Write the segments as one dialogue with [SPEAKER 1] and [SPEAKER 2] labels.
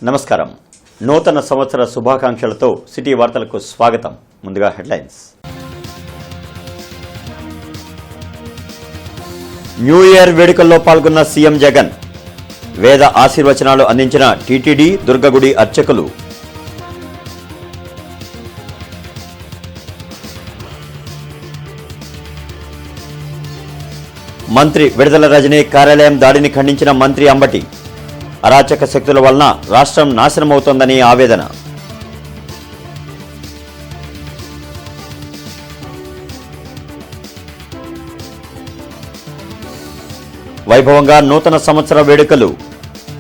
[SPEAKER 1] నమస్కారం. నూతన సంవత్సర శుభాకాంక్షలతో సిటీ వార్తలకు స్వాగతం. ముందుగా హెడ్లైన్స్. న్యూ ఇయర్ వేడుకల్లో పాల్గొన్న సీఎం జగన్. వేద ఆశీర్వచనాలు అందించిన టీటీడీ దుర్గగుడి అర్చకులు. మంత్రి విడుదల రజనీ కార్యాలయం దాడిని ఖండించిన మంత్రి అంబటి. అరాచక శక్తుల వలన రాష్ట్రం నాశనమవుతోందని ఆవేదన. వైభవంగా నూతన సంవత్సర వేడుకలు.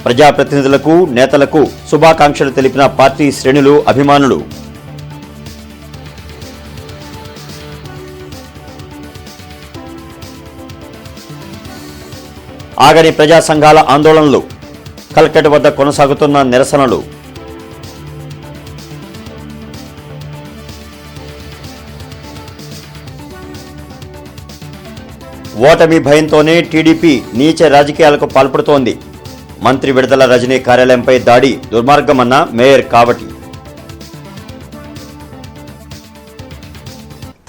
[SPEAKER 1] ప్రజాప్రతినిధులకు, నేతలకు శుభాకాంక్షలు తెలిపిన పార్టీ శ్రేణులు, అభిమానులు. ఆగని ప్రజా సంఘాల ఆందోళనలు. కలెక్టరేట్ వద్ద కొనసాగుతున్న నిరసనలు. ఓటమి భయంతోనే టీడీపీ నీచ రాజకీయాలకు పాల్పడుతోంది. మంత్రి విడుదల రజనీ కార్యాలయంపై దాడి దుర్మార్గమన్న మేయర్ కావటి.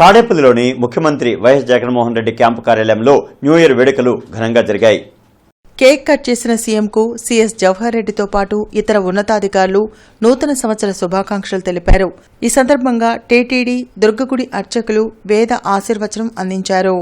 [SPEAKER 1] తాడేపల్లిలోని ముఖ్యమంత్రి వైఎస్ జగన్మోహన్ రెడ్డి క్యాంపు కార్యాలయంలో న్యూ ఇయర్ వేడుకలు ఘనంగా జరిగాయి.
[SPEAKER 2] కేక్ కట్ చేసిన సీఎంకు సీఎస్ జవహర్ రెడ్డితో పాటు ఇతర ఉన్నతాధికారులు నూతన సంవత్సర శుభాకాంక్షలు తెలిపారు. ఈ సందర్భంగా టీటీడీ దుర్గగుడి అర్చకులు వేద ఆశీర్వచనం అందించారు.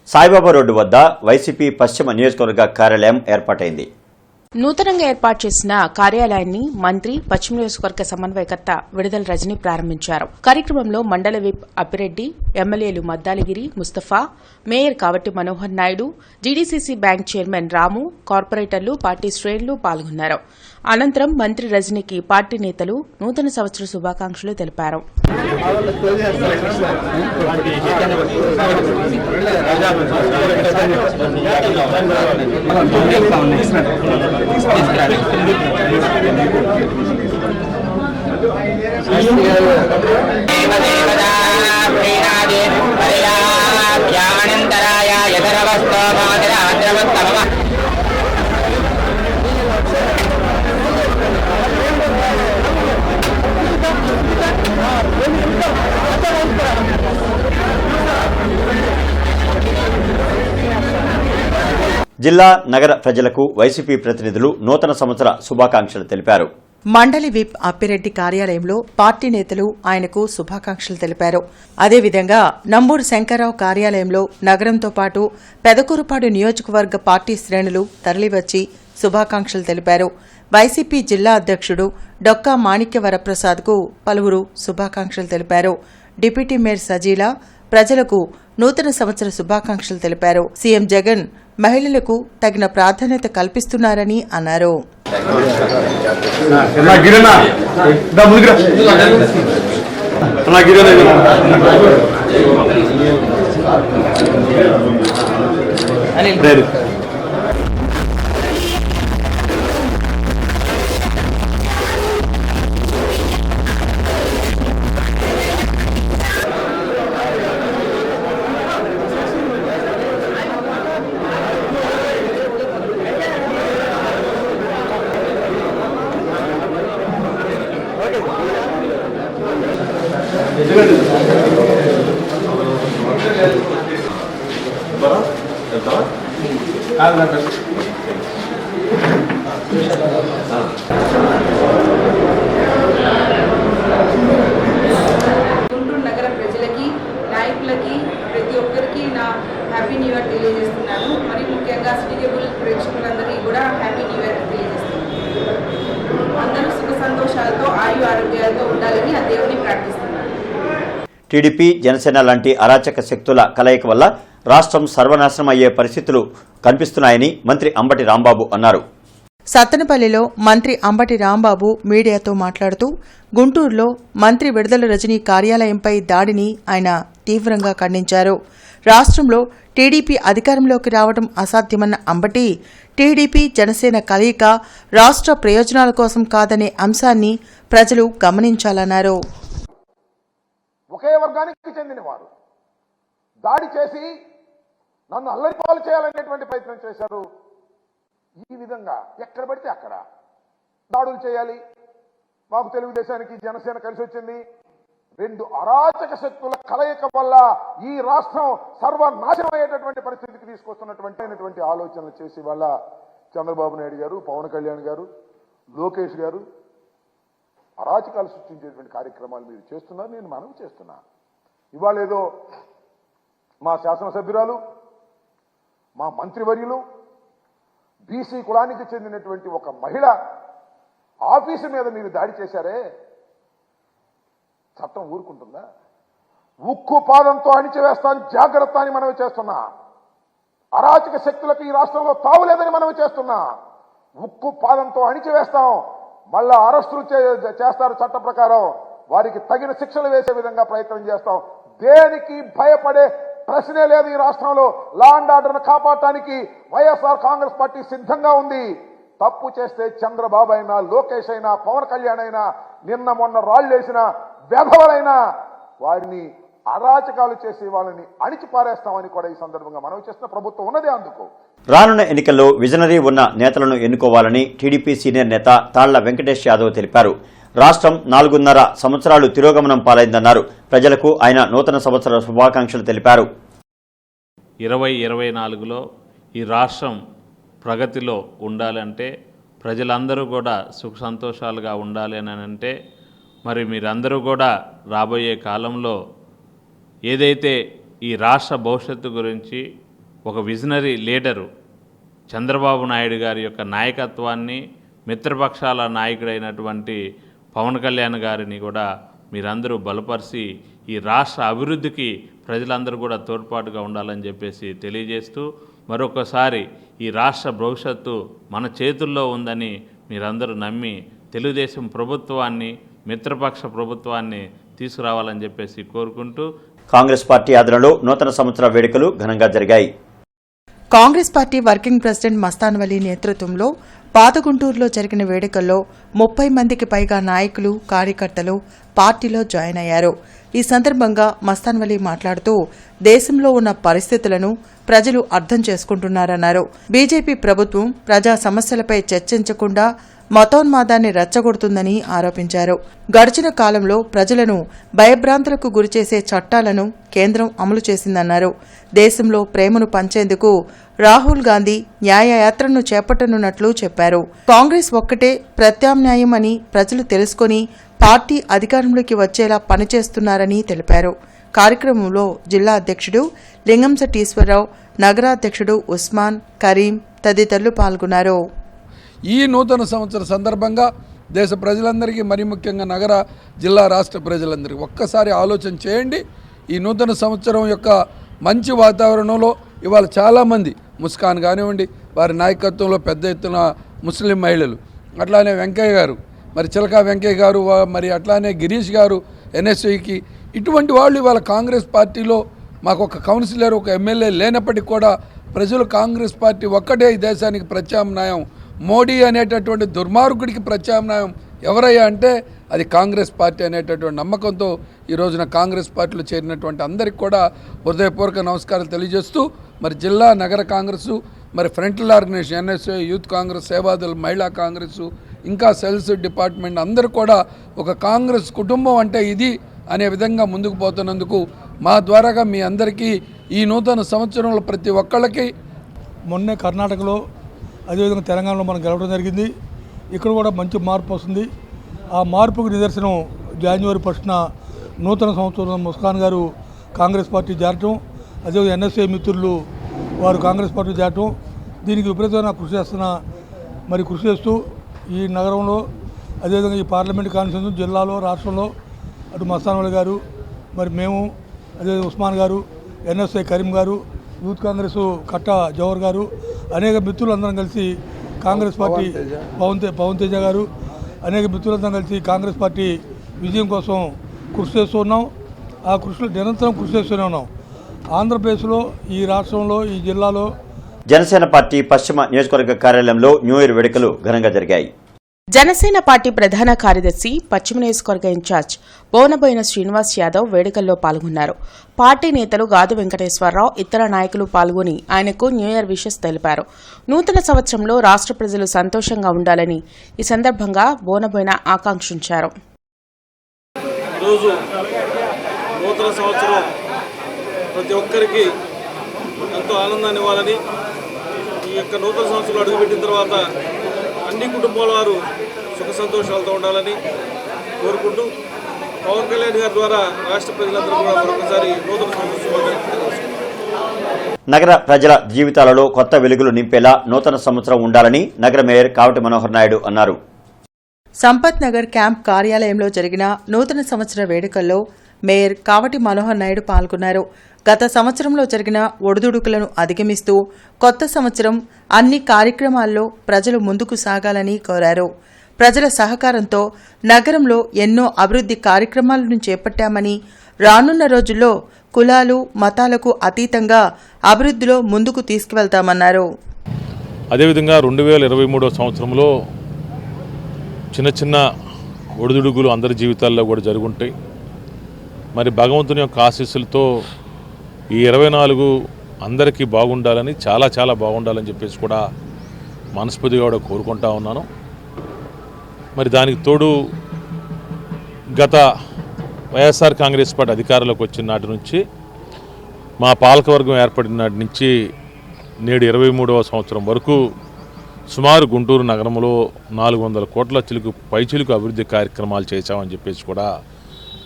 [SPEAKER 1] సాయిబాబా రోడ్డు వద్ద వైసీపీ పశ్చిమ నియోజకవర్గ కార్యాలయం ఏర్పాటైంది.
[SPEAKER 3] నూతనంగా ఏర్పాటు చేసిన కార్యాలయాన్ని మంత్రి పశ్చిమ నియోజకవర్గ సమన్వయకర్త విడుదల రజనీ ప్రారంభించారు. కార్యక్రమంలో మండల విప్ అప్పిరెడ్డి, ఎమ్మెల్యేలు Maddaligiri Mustafa, mayor Kavati Manohar Naidu, GDCC bank chairman Ramu, కార్పొరేటర్లు, పార్టీ శ్రేణులు పాల్గొన్నారు. అనంతరం మంత్రి రజనీకి పార్టీ నేతలు నూతన సంవత్సర శుభాకాంక్షలు తెలిపారు.
[SPEAKER 1] జిల్లా నగర ప్రజలకు వైసీపీ ప్రతినిధులు నూతన సంవత్సర శుభాకాంక్షలు తెలిపారు.
[SPEAKER 2] మండలి విప్ అప్పిరెడ్డి కార్యాలయంలో పార్టీ నేతలు ఆయనకు శుభాకాంక్షలు తెలిపారు. అదేవిధంగా నంబూరు శంకర్రావు కార్యాలయంలో నగరంతో పాటు పెదకూరుపాడు నియోజకవర్గ పార్టీ శ్రేణులు తరలివచ్చి శుభాకాంక్షలు తెలిపారు. వైసీపీ జిల్లా అధ్యక్షుడు డొక్కా మాణిక్య వరప్రసాద్కు పలువురు శుభాకాంక్షలు తెలిపారు. డిప్యూటీ మేయర్ సజీలా ప్రజలకు నూతన సంవత్సర శుభాకాంక్షలు తెలిపారు. సీఎం జగన్ మహిళలకు తగిన ప్రాధాన్యత కల్పిస్తున్నారని అన్నారు.
[SPEAKER 4] గుంటూరు నగర ప్రజలకి, నాయకులకి, ప్రతి ఒక్కరికి నా హ్యాపీ న్యూ ఇయర్ తెలియజేస్తున్నాను. మరి ముఖ్యంగా సిటీ కేబుల్ ప్రేక్షకులందరికీ కూడా హ్యాపీ న్యూ ఇయర్ తెలియజేస్తున్నాను. అందరూ సుఖ సంతోషాలతో, ఆయు ఆరోగ్యాలతో ఉండాలని ఆ దేవుని ప్రార్థిస్తున్నాను.
[SPEAKER 1] టీడీపీ, జనసేన లాంటి అరాచక శక్తుల కలయిక వల్ల రాష్ట్రం సర్వనాశనం అయ్యే పరిస్థితులు కనిపిస్తున్నాయని మంత్రి అంబటి రాంబాబు అన్నారు.
[SPEAKER 2] సత్తెనపల్లిలో మంత్రి అంబటి రాంబాబు మీడియాతో మాట్లాడుతూ గుంటూరులో మంత్రి విడుదల రజనీ కార్యాలయంపై దాడిని ఆయన తీవ్రంగా ఖండించారు. రాష్ట్రంలో టీడీపీ అధికారంలోకి రావడం అసాధ్యమన్న అంబటి టీడీపీ జనసేన కలయిక రాష్ట్ర ప్రయోజనాల కోసం కాదనే అంశాన్ని ప్రజలు గమనించాలన్నారు.
[SPEAKER 5] ఒకే వర్గానికి చెందిన వారు దాడి చేసి నన్ను అల్లరిపాలు చేయాలనేటువంటి ప్రయత్నం చేశారు. ఈ విధంగా ఎక్కడ పడితే అక్కడ దాడులు చేయాలి. మాకు తెలుగుదేశానికి జనసేన కలిసి వచ్చింది. రెండు అరాచక శక్తుల కలయిక వల్ల ఈ రాష్ట్రం సర్వనాశనం అయ్యేటటువంటి పరిస్థితికి తీసుకొస్తున్నటువంటి ఆలోచనలు చేసి వాళ్ళ చంద్రబాబు నాయుడు గారు, పవన్ కళ్యాణ్ గారు, లోకేష్ గారు అరాచకాలు సృష్టించేటువంటి కార్యక్రమాలు మీరు చేస్తున్నారు. నేను మనవి చేస్తున్నా. ఇవాళ ఏదో మా శాసనసభ్యురాలు, మా మంత్రివర్యులు, బీసీ కులానికి చెందినటువంటి ఒక మహిళ ఆఫీసు మీద మీరు దాడి చేశారే, చట్టం ఊరుకుంటుందా? ఉక్కు పాదంతో అణిచివేస్తాను, జాగ్రత్త అని మనవి చేస్తున్నా. అరాచక శక్తులకు ఈ రాష్ట్రంలో తావులేదని మనవి చేస్తున్నా. ఉక్కు పాదంతో అణిచివేస్తాం. మళ్ళా అరెస్టులు చేస్తారు చట్ట ప్రకారం. వారికి తగిన శిక్షలు వేసే విధంగా ప్రయత్నం చేస్తాం. దేనికి భయపడే ప్రశ్నే లేదు. ఈ రాష్ట్రంలో లా అండ్ ఆర్డర్ను కాపాడటానికి వైఎస్ఆర్ కాంగ్రెస్ పార్టీ సిద్ధంగా ఉంది. తప్పు చేస్తే చంద్రబాబు అయినా, లోకేష్ అయినా, పవన్ కళ్యాణ్ అయినా, నిన్న మొన్న రాళ్లేసిన వెధవలైనా వారిని అరాచకాలు చేసి వాళ్ళని అణిచిపారేస్తామని కూడా ఈ సందర్భంగా మనవి చేస్తున్న ప్రభుత్వం ఉన్నదే అందుకు.
[SPEAKER 1] రానున్న ఎన్నికల్లో విజనరీ ఉన్న నేతలను ఎన్నుకోవాలని టీడీపీ సీనియర్ నేత తాళ్ల వెంకటేష్ యాదవ్ తెలిపారు. రాష్ట్రం 4.5 సంవత్సరాలు తిరోగమనం పాలైందన్నారు. ప్రజలకు ఆయన నూతన సంవత్సర శుభాకాంక్షలు తెలిపారు.
[SPEAKER 6] 2024లో ఈ రాష్ట్రం ప్రగతిలో ఉండాలంటే, ప్రజలందరూ కూడా సుఖ సంతోషాలుగా ఉండాలి అని అంటే, మరి మీరందరూ కూడా రాబోయే కాలంలో ఏదైతే ఈ రాష్ట్ర భవిష్యత్తు గురించి ఒక విజనరీ లీడరు చంద్రబాబు నాయుడు గారి యొక్క నాయకత్వాన్ని, మిత్రపక్షాల నాయకుడైనటువంటి పవన్ కళ్యాణ్ గారిని కూడా మీరందరూ బలపరిచి ఈ రాష్ట్ర అభివృద్ధికి ప్రజలందరూ కూడా తోడ్పాటుగా ఉండాలని చెప్పేసి తెలియజేస్తూ, మరొకసారి ఈ రాష్ట్ర భవిష్యత్తు మన చేతుల్లో ఉందని మీరందరూ నమ్మి తెలుగుదేశం ప్రభుత్వాన్ని, మిత్రపక్ష ప్రభుత్వాన్ని తీసుకురావాలని చెప్పేసి కోరుకుంటూ
[SPEAKER 1] కాంగ్రెస్ పార్టీ ఆధ్వర్యంలో నూతన సంవత్సర వేడుకలు ఘనంగా జరిగాయి.
[SPEAKER 2] Congress party working president Mastan Vali నేతృత్వంలో పాతగుంటూరులో జరిగిన వేడుకల్లో 30 మందికి పైగా నాయకులు, కార్యకర్తలు పార్టీలో జాయిన్ అయ్యారు. ఈ సందర్భంగా మస్తాన్ వలీ మాట్లాడుతూ దేశంలో ఉన్న పరిస్థితులను ప్రజలు అర్థం చేసుకుంటున్నారన్నారు. బీజేపీ ప్రభుత్వం ప్రజా సమస్యలపై చర్చించకుండా మతోన్మాదాన్ని రెచ్చగొడుతుందని ఆరోపించారు. గడిచిన కాలంలో ప్రజలను భయభ్రాంతులకు గురిచేసే చట్టాలను కేంద్రం అమలు చేసిందన్నారు. దేశంలో ప్రేమను పంచేందుకు రాహుల్ గాంధీ న్యాయయాత్రను చేపట్టనున్నట్లు చెప్పారు. కాంగ్రెస్ ఒక్కటే ప్రత్యామ్నాయం అని ప్రజలు తెలుసుకుని పార్టీ అధికారంలోకి వచ్చేలా పనిచేస్తున్నారని తెలిపారు. కార్యక్రమంలో జిల్లా అధ్యక్షుడు లింగంశెట్టి ఈశ్వరరావు, నగరాధ్యక్షుడు ఉస్మాన్, కరీం తదితరులు పాల్గొన్నారు.
[SPEAKER 7] ఈ నూతన సంవత్సర సందర్భంగా దేశ ప్రజలందరికీ, మరి ముఖ్యంగా నగర, జిల్లా, రాష్ట్ర ప్రజలందరికీ ఒక్కసారి ఆలోచన చేయండి. ఈ నూతన సంవత్సరం యొక్క మంచి వాతావరణంలో ఇవాళ చాలామంది ముస్కాన్ కానివ్వండి, వారి నాయకత్వంలో పెద్ద ఎత్తున ముస్లిం మహిళలు, అట్లానే వెంకయ్య గారు, మరి చిలకా వెంకయ్య గారు, మరి అట్లానే గిరీష్ గారు ఎన్ఎస్ఐకి, ఇటువంటి వాళ్ళు ఇవాళ కాంగ్రెస్ పార్టీలో మాకు ఒక కౌన్సిలర్, ఒక ఎమ్మెల్యే లేనప్పటికీ కూడా ప్రజలు కాంగ్రెస్ పార్టీ ఒక్కటే ఈ దేశానికి ప్రత్యామ్నాయం, మోడీ అనేటటువంటి దుర్మార్గుడికి ప్రత్యామ్నాయం ఎవరయ్యా అంటే అది కాంగ్రెస్ పార్టీ అనేటటువంటి నమ్మకంతో ఈ రోజున కాంగ్రెస్ పార్టీలో చేరినటువంటి అందరికీ కూడా హృదయపూర్వక నమస్కారాలు తెలియజేస్తూ, మరి జిల్లా, నగర కాంగ్రెసు, మరి frontal organisation NSA, youth Congress, Sevadal, మహిళా కాంగ్రెసు, ఇంకా సెల్స్ డిపార్ట్మెంట్ అందరూ కూడా ఒక కాంగ్రెస్ కుటుంబం అంటే ఇది అనే విధంగా ముందుకు పోతున్నందుకు మా ద్వారాగా మీ అందరికీ ఈ నూతన సంవత్సరంలో ప్రతి ఒక్కళ్ళకి,
[SPEAKER 8] మొన్నే కర్ణాటకలో అదేవిధంగా తెలంగాణలో మనం గెలవడం జరిగింది. ఇక్కడ కూడా మంచి మార్పు వస్తుంది. ఆ మార్పుకు నిదర్శనం జనవరి 1న నూతన సంవత్సరం ముస్కాన్ గారు కాంగ్రెస్ పార్టీ చేరటం, అదేవిధంగా ఎన్ఎస్ఏ మిత్రులు వారు కాంగ్రెస్ పార్టీ చేరటం, దీనికి విపరీతమైన కృషి చేస్తూ ఈ నగరంలో, అదేవిధంగా ఈ పార్లమెంట్ కాన్స్టిట్యూన్సీ, జిల్లాలో, రాష్ట్రంలో అటు మస్తాన్ వలీ గారు, మరి మేము, అదేవిధంగా ఉస్మాన్ గారు, ఎన్ఎస్ఐ కరీం గారు, యూత్ కాంగ్రెస్ కట్ట జవహర్ గారు, అనేక మిత్రులందరం కలిసి కాంగ్రెస్ పార్టీ, పవన్ తేజ గారు, అనేక మిత్రులందరం కలిసి కాంగ్రెస్ పార్టీ విజయం కోసం కృషి చేస్తూ ఉన్నాం. ఆ కృషిలో నిరంతరం కృషి చేస్తూనే ఉన్నాం. ఆంధ్రప్రదేశ్లో, ఈ రాష్ట్రంలో, ఈ జిల్లాలో
[SPEAKER 1] జనసేన పార్టీ పశ్చిమ నియోజకవర్గ కార్యాలయంలో న్యూ ఇయర్ వేడుకలు ఘనంగా జరిగాయి.
[SPEAKER 3] జనసేన పార్టీ ప్రధాన కార్యదర్శి పశ్చిమ నియోజకవర్గ ఇన్ఛార్జ్ బోనబోయిన శ్రీనివాస్ యాదవ్ వేడుకల్లో పాల్గొన్నారు. పార్టీ నేతలు గాదు వెంకటేశ్వరరావు, ఇతర నాయకులు పాల్గొని ఆయనకు న్యూ ఇయర్ విషెస్ తెలిపారు. నూతన సంవత్సరంలో రాష్ట్ర ప్రజలు సంతోషంగా ఉండాలని ఈ సందర్భంగా బోనబోయిన ఆకాంక్షించారు.
[SPEAKER 9] ఈరోజు నూతన సంవత్సరం ప్రతి ఒక్కరికి ఎంతో ఆనందాన్ని ఇవ్వాలని, ఈ యొక్క నూతన సంవత్సరంలో అడుగుపెట్టిన తర్వాత అన్ని కుటుంబాల వారు సుఖ సంతోషాలతో ఉండాలని కోరుకుంటూ పవన్ కళ్యాణ్ గారి ద్వారా రాష్ట్ర ప్రజలందరూ కూడా మరొకసారి నూతన సంవత్సర శుభాకాంక్షలు.
[SPEAKER 1] నగర ప్రజల జీవితాలలో కొత్త వెలుగులు నింపేలా నూతన సంవత్సరం ఉండాలని నగర మేయర్ కావటి మనోహర్ నాయుడు అన్నారు.
[SPEAKER 2] సంపత్ నగర్ క్యాంప్ కార్యాలయంలో జరిగిన నూతన సంవత్సర వేడుకల్లో మేయర్ కావటి మనోహర్ నాయుడు పాల్గొన్నారు. గత సంవత్సరంలో జరిగిన ఒడిదుడుకులను అధిగమిస్తూ కొత్త సంవత్సరం అన్ని కార్యక్రమాల్లో ప్రజలు ముందుకు సాగాలని కోరారు. ప్రజల సహకారంతో నగరంలో ఎన్నో అభివృద్ధి కార్యక్రమాలను చేపట్టామని, రానున్న రోజుల్లో కులాలు మతాలకు అతీతంగా అభివృద్ధిలో ముందుకు తీసుకువెళ్తామన్నారు.
[SPEAKER 10] అదేవిధంగా 2023 సంవత్సరంలో చిన్న చిన్న ఒడిదుడుగులు అందరి జీవితాల్లో కూడా జరుగుంటాయి. మరి భగవంతుని యొక్క ఆశీస్సులతో ఈ 24 అందరికీ బాగుండాలని, చాలా చాలా బాగుండాలని చెప్పేసి కూడా మనస్ఫూర్తిగా కూడా కోరుకుంటా ఉన్నాను. మరి దానికి తోడు గత వైఎస్ఆర్ కాంగ్రెస్ పార్టీ అధికారంలోకి వచ్చిన నాటి నుంచి, మా పాలకవర్గం ఏర్పడిన నాటి నుంచి నేడు 23వ సంవత్సరం వరకు సుమారు గుంటూరు నగరంలో 400 కోట్ల పైచిలుకు అభివృద్ధి కార్యక్రమాలు చేశామని చెప్పేసి కూడా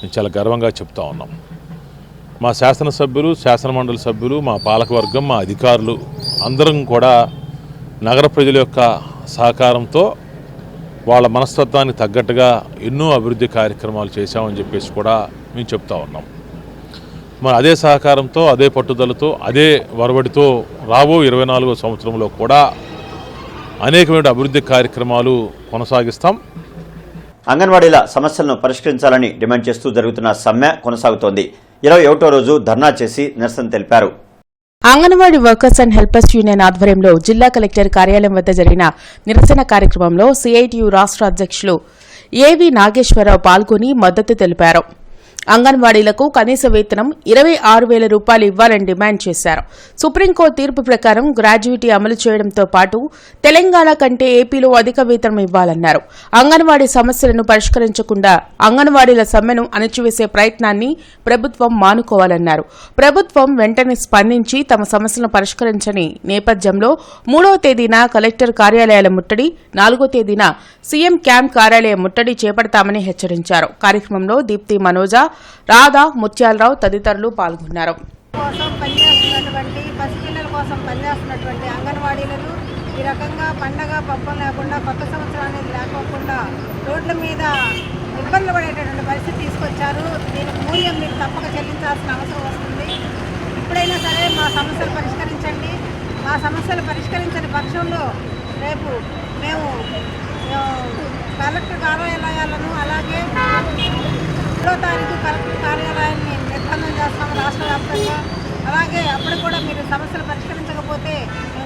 [SPEAKER 10] నేను చాలా గర్వంగా చెప్తా ఉన్నాం. మా శాసనసభ్యులు, శాసనమండలి సభ్యులు, మా పాలకవర్గం, మా అధికారులు అందరం కూడా నగర ప్రజల యొక్క సహకారంతో వాళ్ళ మనస్తత్వానికి తగ్గట్టుగా ఎన్నో అభివృద్ధి కార్యక్రమాలు చేశామని చెప్పేసి కూడా మేము చెప్తా ఉన్నాం. మరి అదే సహకారంతో, అదే పట్టుదలతో, అదే వరవడితో రాబో 24వ సంవత్సరంలో కూడా అనేకమైన అభివృద్ధి కార్యక్రమాలు కొనసాగిస్తాం.
[SPEAKER 1] అంగన్వాడీల సమస్యలను పరిష్కరించాలని డిమాండ్ చేస్తూ జరుగుతున్న సమ్మె కొనసాగుతోంది. 21వ రోజు ధర్నా చేసి నిరసన తెలిపారు.
[SPEAKER 3] Anganwadi workers and helpers union ఆధ్వర్యంలో జిల్లా కలెక్టర్ కార్యాలయం వద్ద జరిగిన నిరసన కార్యక్రమంలో సిఐటియు రాష్ట్ర అధ్యక్షులు ఏవి నాగేశ్వరరావు పాల్గొని మద్దతు తెలిపారు. అంగన్వాడీలకు కనీస వేతనం 26,000 రూపాయలు ఇవ్వాలని డిమాండ్ చేశారు. సుప్రీంకోర్టు తీర్పు ప్రకారం గ్రాడ్యుయేటీ అమలు చేయడంతో పాటు తెలంగాణ కంటే ఏపీలో అధిక వేతనం ఇవ్వాలన్నారు. అంగన్వాడీ సమస్యలను పరిష్కరించకుండా అంగన్వాడీల సమ్మెను అణచివేసే ప్రయత్నాన్ని ప్రభుత్వం మానుకోవాలన్నారు. ప్రభుత్వం వెంటనే స్పందించి తమ సమస్యలను పరిష్కరించని నేపథ్యంలో 3వ తేదీన కలెక్టర్ కార్యాలయాల ముట్టడి, 4వ తేదీన సీఎం క్యాంప్ కార్యాలయం ముట్టడి చేపడతామని హెచ్చరించారు. కార్యక్రమంలో దీప్తి మనోజ, రాధా, ముత్యాలరావు తదితరులు పాల్గొన్నారు.
[SPEAKER 11] పసిపిల్లల కోసం పనిచేస్తున్నటువంటి అంగన్వాడీలను ఈ రకంగా పండగ పబ్బం లేకుండా కొత్త సంవత్సరం అనేది లేకోకుండా రోడ్ల మీద ఇబ్బందులు పడేటటువంటి పరిస్థితి తీసుకొచ్చారు. దీనికి మూల్యం మీరు తప్పక చెల్లించాల్సిన అవసరం వస్తుంది. ఇప్పుడైనా సరే మా సమస్యలు పరిష్కరించండి. మా సమస్యలు పరిష్కరించని పక్షంలో రేపు మేము కలెక్టర్ కార్యాలయాలను, అలాగే 3వ తారీఖు కలెక్టర్ కార్యాలయాన్ని నిర్బంధం చేస్తాము రాష్ట్ర వ్యాప్తంగా. అలాగే అప్పుడు కూడా మీరు సమస్యలు పరిష్కరించకపోతే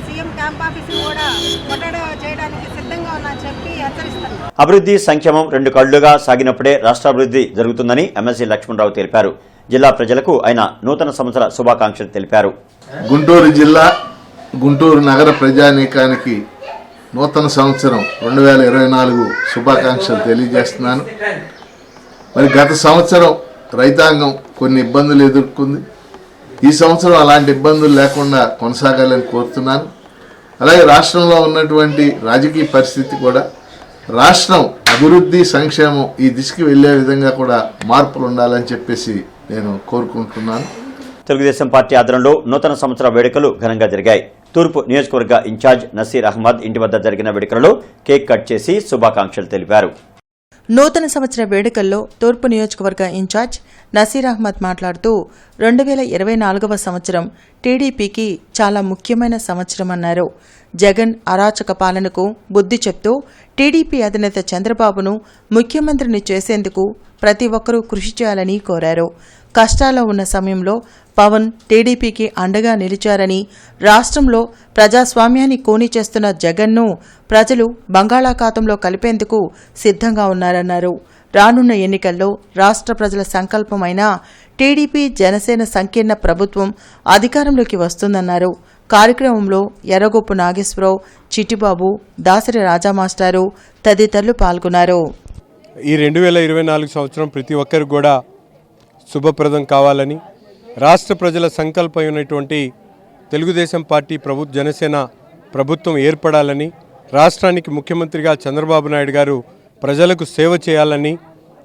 [SPEAKER 11] సీఎం క్యాంప్ ఆఫీసును కూడా ముట్టడి చేయడానికి సిద్ధంగా ఉన్నామని చెప్పి హెచ్చరిస్తారు.
[SPEAKER 1] అభివృద్ధి సంక్షేమం 2 కళ్లుగా సాగినప్పుడే రాష్ట్రాభివృద్ధి జరుగుతుందని ఎమ్మెల్సీ లక్ష్మణరావు తెలిపారు. జిల్లా ప్రజలకు ఆయన నూతన సంవత్సర శుభాకాంక్షలు తెలిపారు.
[SPEAKER 12] గుంటూరు జిల్లా, గుంటూరు నగర ప్రజానీకానికి నూతన సంవత్సరం 2024 శుభాకాంక్షలు తెలియజేస్తున్నాను. మరి గత సంవత్సరం రైతాంగం కొన్ని ఇబ్బందులు ఎదుర్కొంది. ఈ సంవత్సరం అలాంటి ఇబ్బందులు లేకుండా కొనసాగాలని కోరుతున్నాను. అలాగే రాష్ట్రంలో ఉన్నటువంటి రాజకీయ పరిస్థితి కూడా, రాష్ట్రం అభివృద్ధి సంక్షేమం ఈ దిశకి వెళ్లే విధంగా కూడా మార్పులు ఉండాలని చెప్పేసి నేను కోరుకుంటున్నాను.
[SPEAKER 1] తెలుగుదేశం పార్టీ ఆధ్వర్యంలో నూతన సంవత్సర వేడుకలు ఘనంగా జరిగాయి. తూర్పు నియోజకవర్గ ఇన్ఛార్జ్ నసీర్ అహ్మద్ ఇంటి వద్ద జరిగిన వేడుకలలో కేక్ కట్ చేసి శుభాకాంక్షలు తెలిపారు.
[SPEAKER 2] నూతన సంవత్సర వేడుకల్లో తూర్పు నియోజకవర్గ ఇన్ఛార్జ్ నసీర్ అహ్మద్ మాట్లాడుతూ 2024వ సంవత్సరం టీడీపీకి చాలా ముఖ్యమైన సంవత్సరమన్నారు. జగన్ అరాచక పాలనకు బుద్ధి చెప్తూ టీడీపీ అధినేత చంద్రబాబును ముఖ్యమంత్రిని చేసేందుకు ప్రతి ఒక్కరూ కృషి చేయాలని కోరారు. కష్టాల్లో ఉన్న సమయంలో పవన్ టీడీపీకి అండగా నిలిచారని, రాష్ట్రంలో ప్రజాస్వామ్యాన్ని కూని చేస్తున్న జగన్ను ప్రజలు బంగాళాఖాతంలో కలిపేందుకు సిద్ధంగా ఉన్నారన్నారు. రానున్న ఎన్నికల్లో రాష్ట్ర ప్రజల సంకల్పమైన టీడీపీ జనసేన సంకీర్ణ ప్రభుత్వం అధికారంలోకి వస్తుందన్నారు. కార్యక్రమంలో ఎర్రగొప్పు నాగేశ్వరరావు, చిట్టిబాబు, దాసరి రాజామాస్టారు తదితరులు పాల్గొన్నారు.
[SPEAKER 13] ఈ 2024 సంవత్సరం ప్రతి ఒక్కరికి కూడా శుభప్రదం కావాలని, రాష్ట్ర ప్రజల సంకల్పమైనటువంటి తెలుగుదేశం పార్టీ జనసేన ప్రభుత్వం ఏర్పడాలని, రాష్ట్రానికి ముఖ్యమంత్రిగా చంద్రబాబు నాయుడు గారు ప్రజలకు సేవ చేయాలని,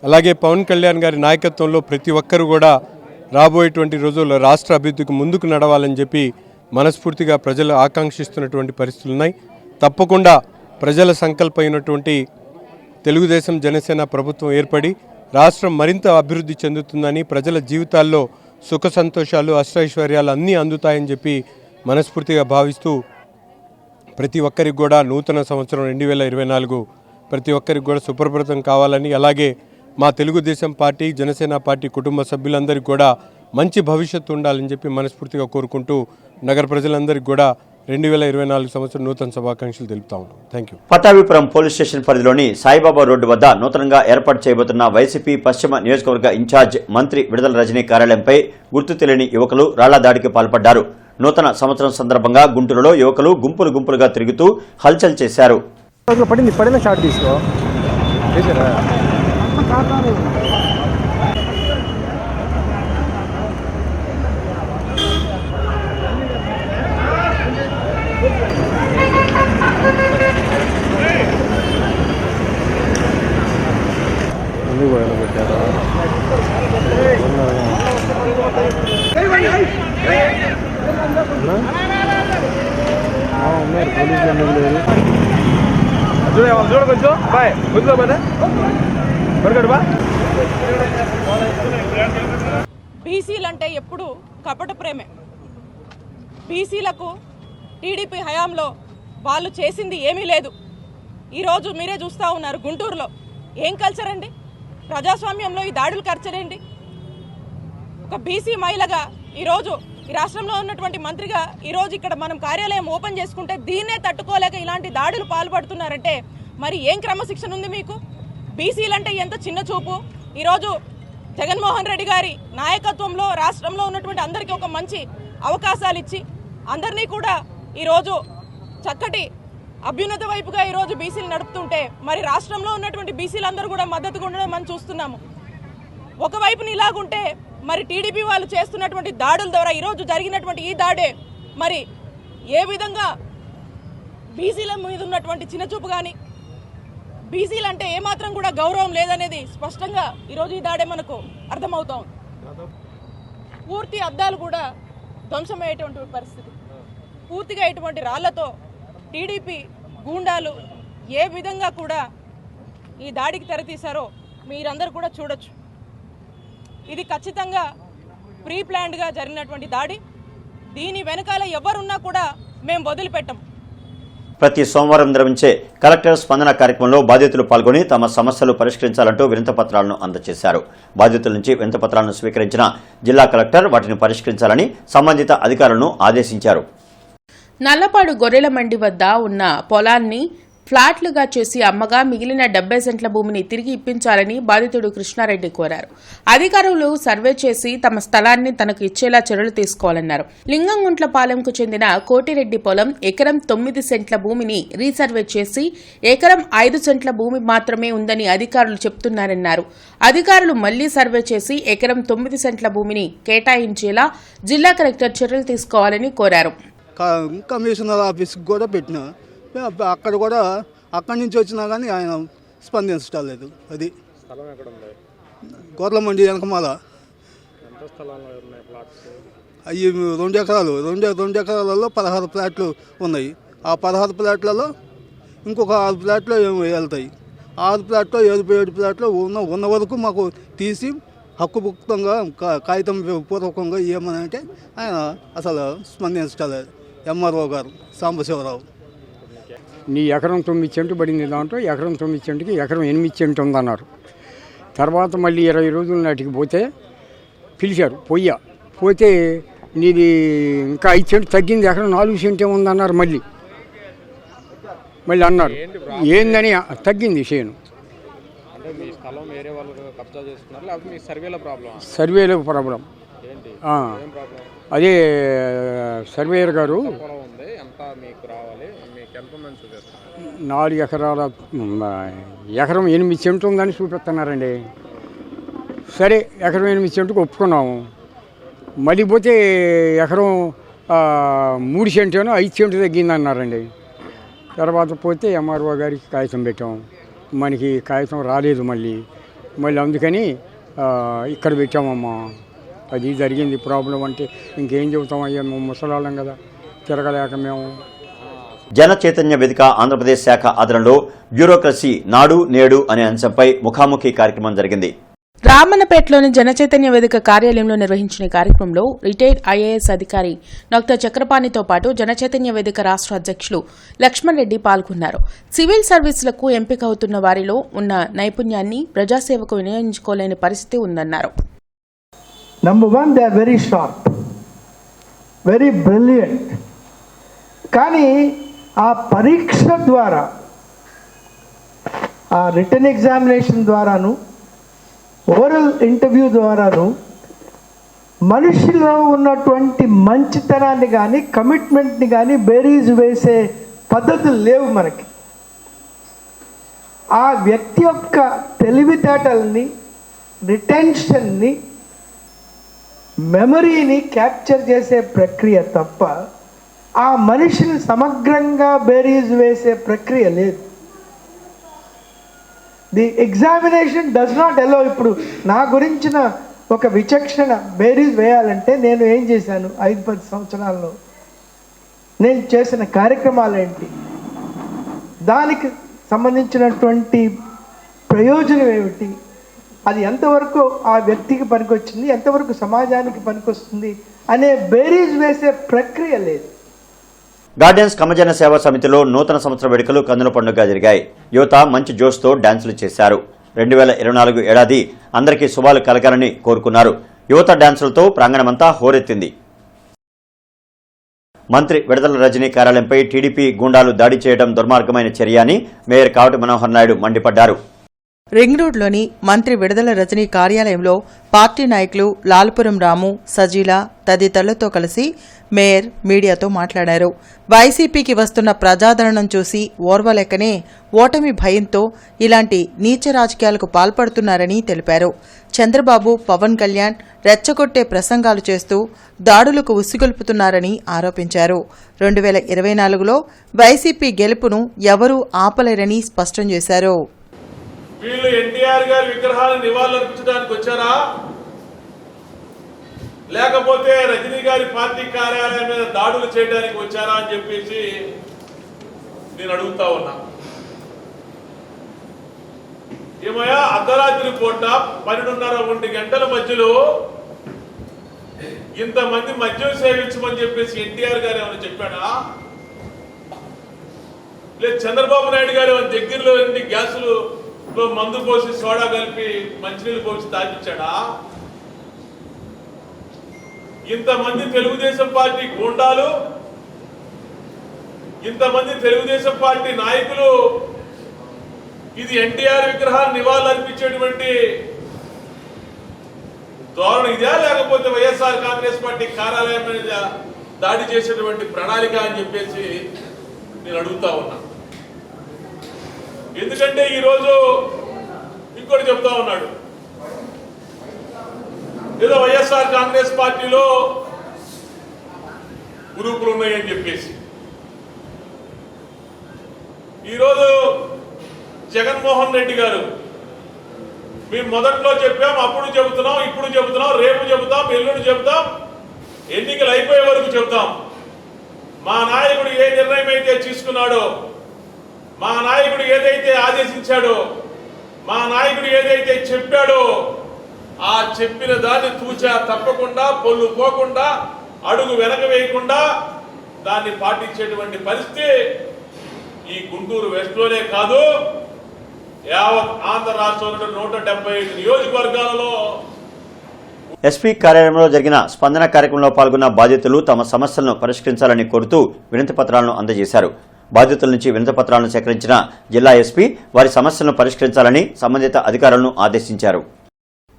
[SPEAKER 13] అలాగే పవన్ కళ్యాణ్ గారి నాయకత్వంలో ప్రతి ఒక్కరు కూడా రాబోయేటువంటి రోజుల్లో రాష్ట్ర అభివృద్ధికి ముందుకు నడవాలని చెప్పి మనస్ఫూర్తిగా ప్రజలు ఆకాంక్షిస్తున్నటువంటి పరిస్థితులు ఉన్నాయి. తప్పకుండా ప్రజల సంకల్పమైనటువంటి తెలుగుదేశం జనసేన ప్రభుత్వం ఏర్పడి రాష్ట్రం మరింత అభివృద్ధి చెందుతుందని, ప్రజల జీవితాల్లో సుఖ సంతోషాలు అష్టైశ్వర్యాలు అన్నీ అందుతాయని చెప్పి మనస్ఫూర్తిగా భావిస్తూ ప్రతి ఒక్కరికి కూడా నూతన సంవత్సరం 2024 ప్రతి ఒక్కరికి కూడా సుప్రభృతం కావాలని, అలాగే మా తెలుగుదేశం పార్టీ జనసేన పార్టీ కుటుంబ సభ్యులందరికీ కూడా మంచి భవిష్యత్తు ఉండాలని చెప్పి మనస్ఫూర్తిగా కోరుకుంటూ నగర ప్రజలందరికీ కూడా 2024 సంవత్సరం నూతన శుభాకాంక్షలు తెలుపుతా ఉన్నాం. Thank you.
[SPEAKER 1] Pattabhipuram police station పరిధిలోని సాయిబాబా రోడ్డు వద్ద నూతనంగా ఏర్పాటు చేయబోతున్న వైసీపీ పశ్చిమ నియోజకవర్గ ఇన్ఛార్జ్ మంత్రి విడుదల రజనీ కార్యాలయంపై గుర్తు తెలియని యువకులు రాళ్ల దాడికి పాల్పడ్డారు. నూతన సంవత్సరం సందర్భంగా గుంటూరులో యువకులు గుంపులు గుంపులుగా తిరుగుతూ హల్చల్ చేశారు.
[SPEAKER 14] బీసీలంటే ఎప్పుడు కపట ప్రేమే. బీసీలకు టీడీపీ హయాంలో వాళ్ళు చేసింది ఏమీ లేదు. ఈరోజు మీరే చూస్తూ ఉన్నారు గుంటూరులో ఏం కల్చర్ అండి, ప్రజాస్వామ్యంలో ఈ దాడులు కల్చర్ ఏంటి? ఒక బీసీ మహిళగా ఈరోజు ఈ రాష్ట్రంలో ఉన్నటువంటి మంత్రిగా ఈరోజు ఇక్కడ మనం కార్యాలయం ఓపెన్ చేసుకుంటే దీన్నే తట్టుకోలేక ఇలాంటి దాడులు పాల్పడుతున్నారంటే మరి ఏం క్రమశిక్షణ ఉంది మీకు? బీసీలంటే ఎంత చిన్న చూపు. ఈరోజు జగన్మోహన్ రెడ్డి గారి నాయకత్వంలో రాష్ట్రంలో ఉన్నటువంటి అందరికీ ఒక మంచి అవకాశాలు ఇచ్చి అందరినీ కూడా ఈరోజు చక్కటి అభ్యున్నత వైపుగా ఈరోజు బీసీలు నడుపుతుంటే మరి రాష్ట్రంలో ఉన్నటువంటి బీసీలందరూ కూడా మద్దతుగా ఉండడం మనం చూస్తున్నాము. ఒకవైపుని ఇలాగుంటే మరి టీడీపీ వాళ్ళు చేస్తున్నటువంటి దాడుల ద్వారా ఈరోజు జరిగినటువంటి ఈ దాడే మరి ఏ విధంగా బీసీల మీద ఉన్నటువంటి చిన్నచూపు కానీ బీసీలంటే ఏమాత్రం కూడా గౌరవం లేదనేది స్పష్టంగా ఈరోజు ఈ దాడే మనకు అర్థమవుతా ఉంది. పూర్తి అద్దాలు కూడా ధ్వంసమయ్యేటువంటి పరిస్థితి. పూర్తిగా ఇటువంటి రాళ్లతో టీడీపీ గూండాలు ఏ విధంగా కూడా ఈ దాడికి తెరతీశారో మీరందరూ కూడా చూడొచ్చు. ఇది ఖచ్చితంగా ప్రీ ప్లాన్డ్గా జరిగినటువంటి దాడి. దీని వెనకాల ఎవరున్నా కూడా మేము వదిలిపెట్టం.
[SPEAKER 1] ప్రతి సోమవారం నిర్వహించే కలెక్టర్ స్పందన కార్యక్రమంలో బాధితులు పాల్గొని తమ సమస్యలు పరిష్కరించాలంటూ వినతిపత్రాలను అందజేశారు. బాధితుల నుంచి వినతిపత్రాలను స్వీకరించిన జిల్లా కలెక్టర్ వాటిని పరిష్కరించాలని సంబంధిత అధికారులను ఆదేశించారు.
[SPEAKER 3] నల్లపాడు గొర్రెల మండి వద్ద ఉన్న పొలాన్ని ఫ్లాట్లుగా చేసి అమ్మగా మిగిలిన 70 సెంట్ల భూమిని తిరిగి ఇప్పించాలని బాధితుడు కృష్ణారెడ్డి కోరారు. అధికారులు సర్వే చేసి తమ స్థలాన్ని తనకు ఇచ్చేలా చర్యలు తీసుకోవాలన్నారు. లింగంగుంట్లపాలెంకు చెందిన కోటిరెడ్డి పొలం ఎకరం 9 సెంట్ల భూమిని రీసర్వే చేసి ఎకరం 5 సెంట్ల భూమి మాత్రమే ఉందని అధికారులు చెప్తున్నారన్నారు. అధికారులు మళ్లీ సర్వే చేసి ఎకరం 9 సెంట్ల భూమిని కేటాయించేలా జిల్లా కలెక్టర్ చర్యలు తీసుకోవాలని కోరారు.
[SPEAKER 15] కమిషనర్ ఆఫీస్కి కూడా పెట్టినా అక్కడ కూడా అక్కడి నుంచి వచ్చినా కానీ ఆయన స్పందించడం లేదు. అది గొర్రెల మండి వెనకమాల అవి 2 ఎకరాలు 2 ఎకరాలలో 16 ఫ్లాట్లు ఉన్నాయి. ఆ 16 ఫ్లాట్లలో ఇంకొక 6 ఫ్లాట్లు వెళ్తాయి. 6 ఫ్లాట్లో 7 ఫ్లాట్లో ఉన్న వరకు మాకు తీసి హక్కుభుక్తంగా కాగితం పూర్వకంగా ఇవ్వమనంటే ఆయన అసలు స్పందించడం లేదు. ఎంఆర్ఓ గారు సాంబశివరావు
[SPEAKER 16] నీ ఎకరం 9 సెంటు పడింది, దాంట్లో ఎకరం 9 సెంటుకి ఎకరం 8 సెంటు ఉందన్నారు. తర్వాత మళ్ళీ 20 రోజుల నాటికి పోతే పిలిచారు పోతే నీది ఇంకా 5 సెంట్లు తగ్గింది, ఎక్కడ 4 సెంట్ ఏముందన్నారు. మళ్ళీ అన్నారు ఏందని, తగ్గింది చేను. సర్వేలో ప్రాబ్లం. అదే సర్వేయర్ గారు 4 ఎకరాల ఎకరం 8 సెంట్లు ఉందని చూపిస్తున్నారండి. సరే ఎకరం 8 సెంటుకు ఒప్పుకున్నాము. మళ్ళీ పోతే ఎకరం 3 సెంటేనో 5 సెంట్లు తగ్గింది అన్నారండి. తర్వాత పోతే ఎంఆర్ఓ గారికి కాగితం పెట్టాం, మనకి కాగితం రాలేదు. మళ్ళీ అందుకని ఇక్కడ పెట్టామమ్మా. అది జరిగింది ప్రాబ్లం. అంటే ఇంకేం చెబుతాం అయ్యా, మేము ముసలాళ్ళం కదా, తిరగలేక మేము.
[SPEAKER 1] జన చైతన్య వేదిక ఆంధ్రప్రదేశ్ శాఖ ఆధ్వర్యంలో బ్యూరోక్రసీ నాడు నేడు అనే అంశంపై ముఖాముఖి కార్యక్రమం జరిగింది.
[SPEAKER 3] రామన్నపేటలోని జనచైతన్య వేదిక కార్యాలయంలో నిర్వహించిన కార్యక్రమంలో రిటైర్డ్ ఐఏఎస్ అధికారి డాక్టర్ చక్రపాణితో పాటు జనచైతన్య వేదిక రాష్ట్ర అధ్యక్షులు లక్ష్మణ్ రెడ్డి పాల్గొన్నారు. సివిల్ సర్వీసులకు ఎంపికవుతున్న వారిలో ఉన్న నైపుణ్యాన్ని ప్రజాసేవకు వినియోగించుకోలేని పరిస్థితి ఉందన్నారు.
[SPEAKER 17] Number 1, they are very sharp, very brilliant. కానీ ఆ పరీక్ష ద్వారా, ఆ రిటన్ ఎగ్జామినేషన్ ద్వారాను, ఓరల్ ఇంటర్వ్యూ ద్వారాను మనిషిలో ఉన్నటువంటి మంచితనాన్ని కానీ కమిట్మెంట్ని కానీ బేరీజు వేసే పద్ధతులు లేవు మనకి. ఆ వ్యక్తి యొక్క తెలివితేటల్ని, రిటెన్షన్ని, మెమరీని క్యాప్చర్ చేసే ప్రక్రియ తప్ప ఆ మనిషిని సమగ్రంగా బేరీజు వేసే ప్రక్రియ లేదు. The examination does not allow. ఇప్పుడు నా గురించిన ఒక విచక్షణ బేరీజ్ వేయాలంటే నేను ఏం చేశాను 5-10 సంవత్సరాల్లో, నేను చేసిన కార్యక్రమాలు ఏంటి, దానికి సంబంధించినటువంటి ప్రయోజనం ఏమిటి, అది ఎంతవరకు ఆ వ్యక్తికి పనికొచ్చింది, ఎంతవరకు సమాజానికి పనికొస్తుంది అనే బేరీజ్ వేసే ప్రక్రియ లేదు.
[SPEAKER 1] గార్డెన్స్ కమజన సేవా సమితిలో నూతన సంవత్సర వేడుకలు కన్నుల పండుగగా జరిగాయి. యువత మంచి జోష్తో డాన్సులు చేశారు. 2024 ఏడాది అందరికీ శుభాలు కలగాలని కోరుకున్నారు. యువత డాన్సులతో ప్రాంగణమంతా హోరెత్తింది. మంత్రి విడుదల రజనీ కార్యాలయంపై టీడీపీ గూండాలు దాడి చేయడం దుర్మార్గమైన చర్య అని మేయర్ కావటి మనోహర్ నాయుడు మండిపడ్డారు.
[SPEAKER 2] రింగ్ రోడ్లోని మంత్రి విడుదల రజనీ కార్యాలయంలో పార్టీ నాయకులు లాల్పురం రాము, సజీల తదితరులతో కలిసి మేయర్ మీడియాతో మాట్లాడారు. వైసీపీకి వస్తున్న ప్రజాదరణం చూసి ఓర్వలేకనే ఓటమి భయంతో ఇలాంటి నీచ రాజకీయాలకు పాల్పడుతున్నారని తెలిపారు. చంద్రబాబు, పవన్ కళ్యాణ్ రెచ్చగొట్టే ప్రసంగాలు చేస్తూ దాడులకు ఉసిగొల్పుతున్నారని ఆరోపించారు. 2024లో వైసీపీ గెలుపును ఎవరూ ఆపలేరని స్పష్టం చేశారు.
[SPEAKER 9] వీళ్ళు ఎన్టీఆర్ గారి విగ్రహాలను నివాళులర్పించడానికి వచ్చారా, లేకపోతే రజనీ గారి పార్టీ కార్యాలయం మీద దాడులు చేయడానికి వచ్చారా అని చెప్పేసి నేను అడుగుతా ఉన్నా. ఏమయ్యా, అర్ధరాత్రి పూట 12:30 గంటల మధ్యలో ఇంతమంది మద్యం సేవించమని చెప్పేసి ఎన్టీఆర్ గారు ఏమైనా చెప్పాడా? లేదు చంద్రబాబు నాయుడు గారు దగ్గరలో గ్యాసులు మందు పోసి సోడా కలిపి మంచినీళ్ళు పోసి తాగించాడా? ఇంతమంది తెలుగుదేశం పార్టీ గూండాలు, ఇంతమంది తెలుగుదేశం పార్టీ నాయకులు ఇది ఎన్టీఆర్ విగ్రహాన్ని నివాళులర్పించేటువంటి ధోరణి ఇదా, లేకపోతే వైఎస్ఆర్ కాంగ్రెస్ పార్టీ కార్యాలయం మీద దాడి చేసేటువంటి ప్రణాళిక అని చెప్పేసి నేను అడుగుతా ఉన్నా. ఎందుకంటే ఈరోజు ఇంకోటి చెప్తా ఉన్నాడు, ఏదో వైఎస్ఆర్ కాంగ్రెస్ పార్టీలో గ్రూపులు ఉన్నాయని చెప్పేసి. ఈరోజు జగన్మోహన్ రెడ్డి గారు, మేము మొదట్లో చెప్పాం, అప్పుడు చెబుతున్నాం, ఇప్పుడు చెబుతున్నాం, రేపు చెబుతాం, ఎల్లుండి చెబుతాం, ఎన్నికలు అయిపోయే వరకు చెబుతాం. మా నాయకుడు ఏ నిర్ణయం అయితే తీసుకున్నాడో, మా నాయకుడు ఏదైతే ఆదేశించాడో, మా నాయకుడు ఏదైతే చెప్పాడో ఆ చెప్పిన దాన్ని తూచా తప్పకుండా, పొల్లు పోకుండా, అడుగు వెనక వేయకుండా దాన్ని పాటించేటువంటి పరిస్థితి ఈ గుంటూరు వెస్ట్లోనే కాదు, యావత్ ఆంధ్ర రాష్ట్రంలో 175 నియోజకవర్గాలలో
[SPEAKER 1] ఎస్పీ కార్యాలయంలో జరిగిన స్పందన కార్యక్రమంలో పాల్గొన్న బాధితులు తమ సమస్యలను పరిష్కరించాలని కోరుతూ వినతి పత్రాలను అందజేశారు. బాధితుల నుంచి వినతి పత్రాలను సేకరించిన జిల్లా ఎస్పీ వారి సమస్యలను పరిష్కరించాలని సంబంధిత అధికారులను ఆదేశించారు.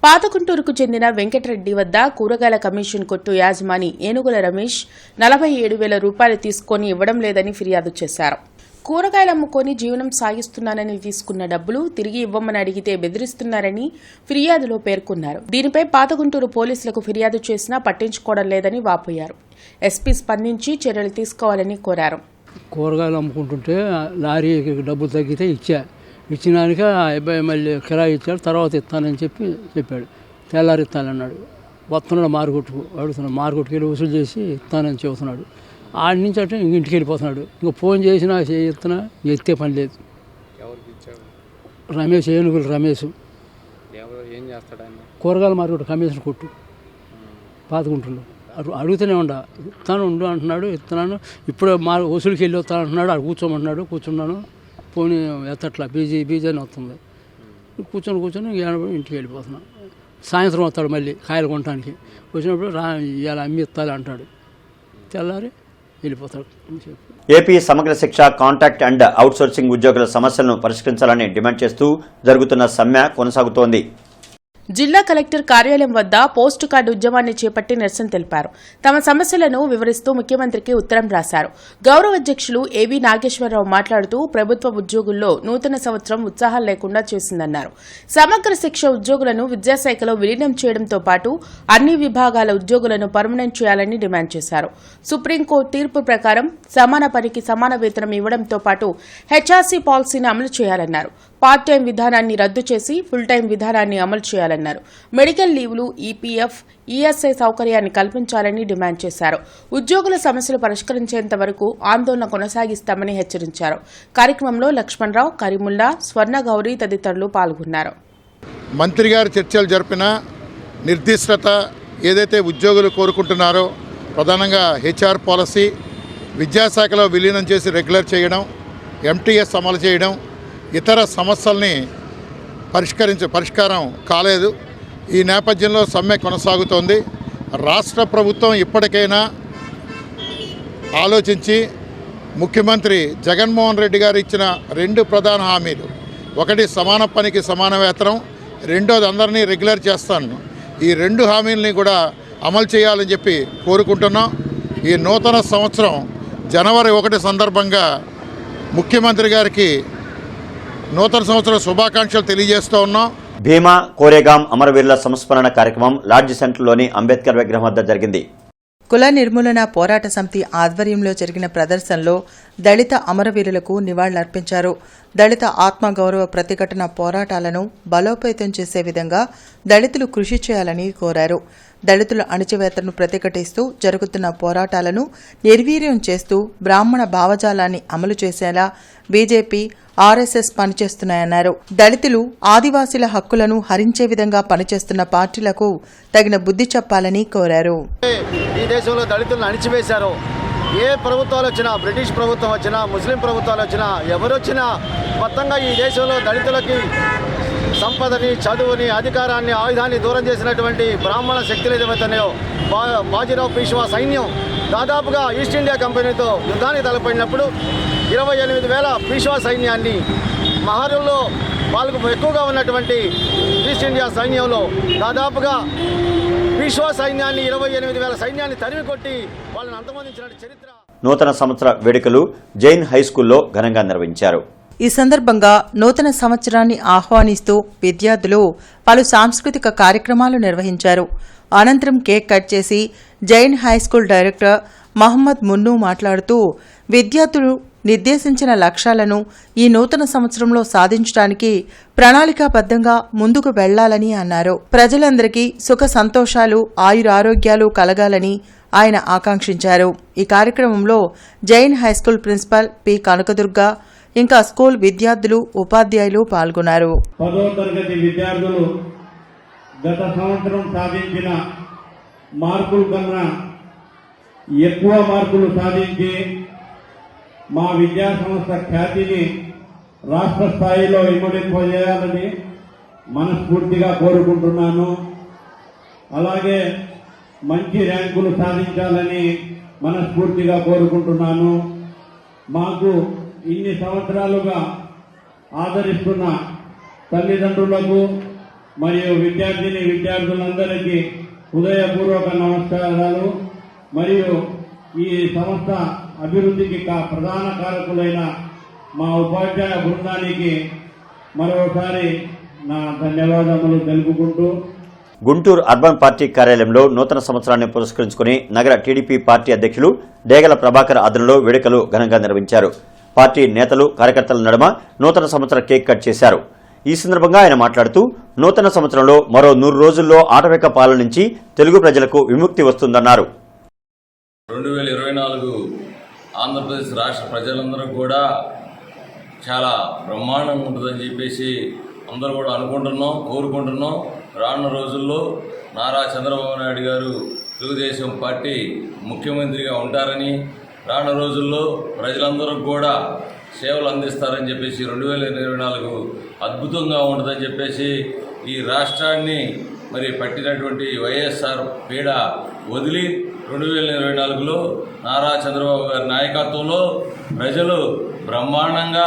[SPEAKER 3] పాతగుంటూరుకు చెందిన వెంకటరెడ్డి వద్ద కూరగాయల కమిషన్ కొట్టు యాజమాని ఏనుగుల రమేష్ 47,000 రూపాయలు తీసుకుని ఇవ్వడం లేదని ఫిర్యాదు చేశారు. కూరగాయలు అమ్ముకొని జీవనం సాగిస్తున్నానని తీసుకున్న డబ్బులు తిరిగి ఇవ్వమని అడిగితే బెదిరిస్తున్నారని ఫిర్యాదులో పేర్కొన్నారు. దీనిపై పాతగుంటూరు పోలీసులకు ఫిర్యాదు చేసినా పట్టించుకోవడం లేదని వాపోయారు. ఎస్పీ స్పందించి చర్యలు తీసుకోవాలని కోరారు.
[SPEAKER 18] కూరగాయలు అమ్ముకుంటుంటే లారీకి డబ్బులు తగ్గితే ఇచ్చినాక ఆ అబ్బాయి మళ్ళీ కిరాయి ఇచ్చాడు, తర్వాత ఇస్తానని చెప్పాడు. తెల్లారి ఇస్తానన్నాడు. వస్తున్నాడు మార్కెట్కు, అడుగుతున్నాడు. మార్కెట్కి వెళ్ళి వసూలు చేసి ఇస్తానని చెబుతున్నాడు. ఆడి నుంచి అంటే ఇంటికి వెళ్ళిపోతున్నాడు. ఇంకా ఫోన్ చేసినా ఇస్తున్నా ఎత్తే పని లేదు. రమేష్, ఏనుగులు రమేష్ కూరగాయల మార్కెట్ కమిషన్ కొట్టు పాతగుంటూరులో. అడుగుతూనే ఇస్తాను ఉండు అంటున్నాడు. ఇస్తున్నాను, ఇప్పుడే వసూలుకి వెళ్ళి వస్తాను అంటున్నాడు. అక్కడ కూర్చోమంటున్నాడు. కూర్చున్నాను, పోనీ ఎత్తట్లా, బీజీ అని వస్తుంది. కూర్చొని ఇంటికి వెళ్ళిపోతున్నాను. సాయంత్రం వస్తాడు మళ్ళీ కాయలు కొనడానికి. వచ్చినప్పుడు ఇలా అమ్మి ఇస్తాలి అంటాడు. తెల్లారి వెళ్ళిపోతాడు.
[SPEAKER 1] ఏపీ సమగ్ర శిక్ష కాంట్రాక్ట్ అండ్ అవుట్సోర్సింగ్ ఉద్యోగుల సమస్యలను పరిష్కరించాలని డిమాండ్ చేస్తూ జరుగుతున్న సమ్మె కొనసాగుతోంది.
[SPEAKER 3] జిల్లా కలెక్టర్ కార్యాలయం వద్ద పోస్టు కార్డు ఉద్యమాన్ని చేపట్టి నిరసన తెలిపారు. తమ సమస్యలను వివరిస్తూ ముఖ్యమంత్రికి ఉత్తరం రాశారు. గౌరవ అధ్యక్షులు ఏవీ నాగేశ్వరరావు మాట్లాడుతూ ప్రభుత్వ ఉద్యోగుల్లో నూతన సంవత్సరం ఉత్సాహం లేకుండా చేసిందన్నారు. సమగ్ర శిక్ష ఉద్యోగులను విద్యాశాఖలో విలీనం చేయడంతో పాటు అన్ని విభాగాల ఉద్యోగులను పర్మనెంట్ చేయాలని డిమాండ్ చేశారు. సుప్రీంకోర్టు తీర్పు ప్రకారం సమాన పనికి సమాన వేతనం ఇవ్వడంతో పాటు హెచ్ఆర్సీ పాలసీని అమలు చేయాలన్నారు. పార్ట్ టైం విధానాన్ని రద్దు చేసి ఫుల్ టైం విధానాన్ని అమలు చేయాలన్నారు. మెడికల్ లీవులు, ఈపీఎఫ్, ఈఎస్ఐ సౌకర్యాన్ని కల్పించాలని డిమాండ్ చేశారు. ఉద్యోగుల సమస్యలు పరిష్కరించేంత వరకు ఆందోళన కొనసాగిస్తామని హెచ్చరించారు. కార్యక్రమంలో లక్ష్మణరావు, కరీముల్లా, స్వర్ణగౌరి తదితరులు పాల్గొన్నారు.
[SPEAKER 19] మంత్రి గారు చర్చలు జరిపిన నిర్దిష్టత ఏదైతే ఉద్యోగులు కోరుకుంటున్నారో, ప్రధానంగా హెచ్ఆర్ పాలసీ, విద్యాశాఖలో విలీనం చేసి రెగ్యులర్ చేయడం, ఎంటీఎస్ అమలు చేయడం, ఇతర సమస్యల్ని పరిష్కారం కాలేదు. ఈ నేపథ్యంలో సమ్మె కొనసాగుతోంది. రాష్ట్ర ప్రభుత్వం ఇప్పటికైనా ఆలోచించి ముఖ్యమంత్రి జగన్మోహన్ రెడ్డి గారు ఇచ్చిన 2 ప్రధాన హామీలు, ఒకటి సమాన పనికి సమాన వేతనం, రెండోది అందరినీ రెగ్యులర్ చేస్తాను, ఈ 2 హామీలని కూడా అమలు చేయాలని చెప్పి కోరుకుంటున్నాం. ఈ నూతన సంవత్సరం జనవరి 1 సందర్భంగా ముఖ్యమంత్రి గారికి నూతన సంవత్సర శుభాకాంక్షలు తెలియజేస్తూ ఉన్నాం.
[SPEAKER 1] భీమా, కోరేగాం అమరవీరుల సంస్మరణ కార్యక్రమం లాడ్జి సెంటర్లోని అంబేద్కర్ విగ్రహం వద్ద జరిగింది.
[SPEAKER 2] కుల నిర్మూలన పోరాట సమితి ఆధ్వర్యంలో జరిగిన ప్రదర్శనలో దళిత అమరవీరులకు నివాళులర్పించారు. దళిత ఆత్మగౌరవ ప్రతిఘటన పోరాటాలను బలోపేతం చేసే విధంగా దళితులు కృషి చేయాలని కోరారు. దళితుల అణచివేతను ప్రతిఘటిస్తూ జరుగుతున్న పోరాటాలను నిర్వీర్యం చేస్తూ బ్రాహ్మణ భావజాలాన్ని అమలు చేసేలా బీజేపీ, ఆర్ఎస్ఎస్ పనిచేస్తున్నాయన్నారు. దళితులు, ఆదివాసీల హక్కులను హరించే విధంగా పనిచేస్తున్న పార్టీలకు తగిన బుద్ధి చెప్పాలని కోరారు.
[SPEAKER 20] ఈ దేశంలో దళితులను అణిచివేశారు. ఏ ప్రభుత్వాలు వచ్చినా, బ్రిటిష్ ప్రభుత్వం వచ్చినా, ముస్లిం ప్రభుత్వాలు వచ్చినా, ఎవరు వచ్చినా మొత్తంగా ఈ దేశంలో దళితులకి సంపదని, చదువుని, అధికారాన్ని, ఆయుధాన్ని దూరం చేసినటువంటి బ్రాహ్మణ శక్తులు ఏదైతున్నాయో, బాజీరావు పీష్వా సైన్యం దాదాపుగా ఈస్ట్ ఇండియా కంపెనీతో యుద్ధానికి తలపడినప్పుడు 28,000 పీష్వా సైన్యాన్ని, మహరుల్లో వాళ్ళకు ఎక్కువగా ఉన్నటువంటి ఈస్ట్ ఇండియా సైన్యంలో దాదాపుగా పీష్వా సైన్యాన్ని 28,000 సైన్యాన్ని తరిమి కొట్టి వాళ్ళని అంతమొందించిన చరిత్ర.
[SPEAKER 1] నూతన సంవత్సర వేడుకలు జైన్ హైస్కూల్లో ఘనంగా నిర్వహించారు.
[SPEAKER 2] ఈ సందర్భంగా నూతన సంవత్సరాన్ని ఆహ్వానిస్తూ విద్యార్థులు పలు సాంస్కృతిక కార్యక్రమాలు నిర్వహించారు. అనంతరం కేక్ కట్ చేసి జైన్ హైస్కూల్ డైరెక్టర్ మహమ్మద్ మున్ను మాట్లాడుతూ విద్యార్థులు నిర్దేశించిన లక్ష్యాలను ఈ నూతన సంవత్సరంలో సాధించడానికి ప్రణాళికాబద్ధంగా ముందుకు వెళ్లాలని అన్నారు. ప్రజలందరికీ సుఖ సంతోషాలు, ఆయురారోగ్యాలు కలగాలని ఆయన ఆకాంక్షించారు. ఈ కార్యక్రమంలో Jain high school principal P Kanakadurga, ఇంకా స్కూల్ విద్యార్థులు, ఉపాధ్యాయులు పాల్గొన్నారు.
[SPEAKER 21] 10వ తరగతి విద్యార్థులు గత సంవత్సరం సాధించిన మార్కుల కన్నా ఎక్కువ మార్కులు సాధించి మా విద్యా సంస్థ ఖ్యాతిని రాష్ట్ర స్థాయిలో ఇమ్మడింపజేయాలని మనస్ఫూర్తిగా కోరుకుంటున్నాను. అలాగే మంచి ర్యాంకులు సాధించాలని మనస్ఫూర్తిగా కోరుకుంటున్నాను. మాకు ఇన్ని సంవత్సరాలుగా ఆదరిస్తున్న తల్లిదండ్రులకు మరియు విద్యార్థులందరికీ హృదయపూర్వక నమస్కారాలు. మరియు ఈ సంస్థ అభివృద్ధికి ప్రధాన కారకులైన మా ఉపాధ్యాయ బృందానికి మరోసారి నా ధన్యవాదములు తెలుపుకుంటూ
[SPEAKER 1] గుంటూరు అర్బన్ పార్టీ కార్యాలయంలో నూతన సంవత్సరాన్ని పురస్కరించుకుని నగర టీడీపీ పార్టీ అధ్యక్షులు డేగల ప్రభాకర్ ఆధ్వర్యంలో వేడుకలు ఘనంగా నిర్వహించారు. పార్టీ నేతలు కార్యకర్తల నడుమ నూతన సంవత్సర కేక్ కట్ చేశారు. ఈ సందర్భంగా ఆయన మాట్లాడుతూ నూతన సంవత్సరంలో మరో 100 రోజుల్లో ఆటవిక పాలన నుంచి తెలుగు ప్రజలకు విముక్తి వస్తుందన్నారు.
[SPEAKER 4] 2024 ఆంధ్రప్రదేశ్ రాష్ట్ర ప్రజలందరూ కూడా చాలా బ్రహ్మాండంగా ఉంటుందని చెప్పేసి అందరూ కూడా అనుకుంటున్నాం, కోరుకుంటున్నాం. రానున్న రోజుల్లో నారా చంద్రబాబు నాయుడు గారు తెలుగుదేశం పార్టీ ముఖ్యమంత్రిగా ఉంటారని, రానున్న రోజుల్లో ప్రజలందరూ కూడా సేవలు అందిస్తారని చెప్పేసి 2024 అద్భుతంగా ఉంటుందని చెప్పేసి ఈ రాష్ట్రాన్ని మరి పట్టినటువంటి వైఎస్ఆర్ పీడ వదిలి 2024లో నారా చంద్రబాబు గారి నాయకత్వంలో ప్రజలు బ్రహ్మాండంగా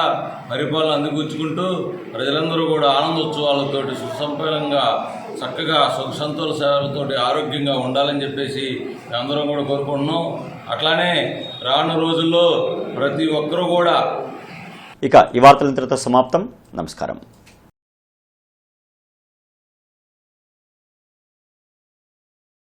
[SPEAKER 4] పరిపాలన అందిపుచ్చుకుంటూ ప్రజలందరూ కూడా ఆనందోత్సవాలతోటి సుసంపన్నంగా చక్కగా సుఖ సంతోషాలతో ఆరోగ్యంగా ఉండాలని చెప్పేసి అందరం కూడా కోరుకుంటున్నాం. అట్లానే రానున్న రోజుల్లో ప్రతి ఒక్కరూ కూడా
[SPEAKER 1] ఇక ఈ వార్తల ఇంతటితో సమాప్తం. నమస్కారం.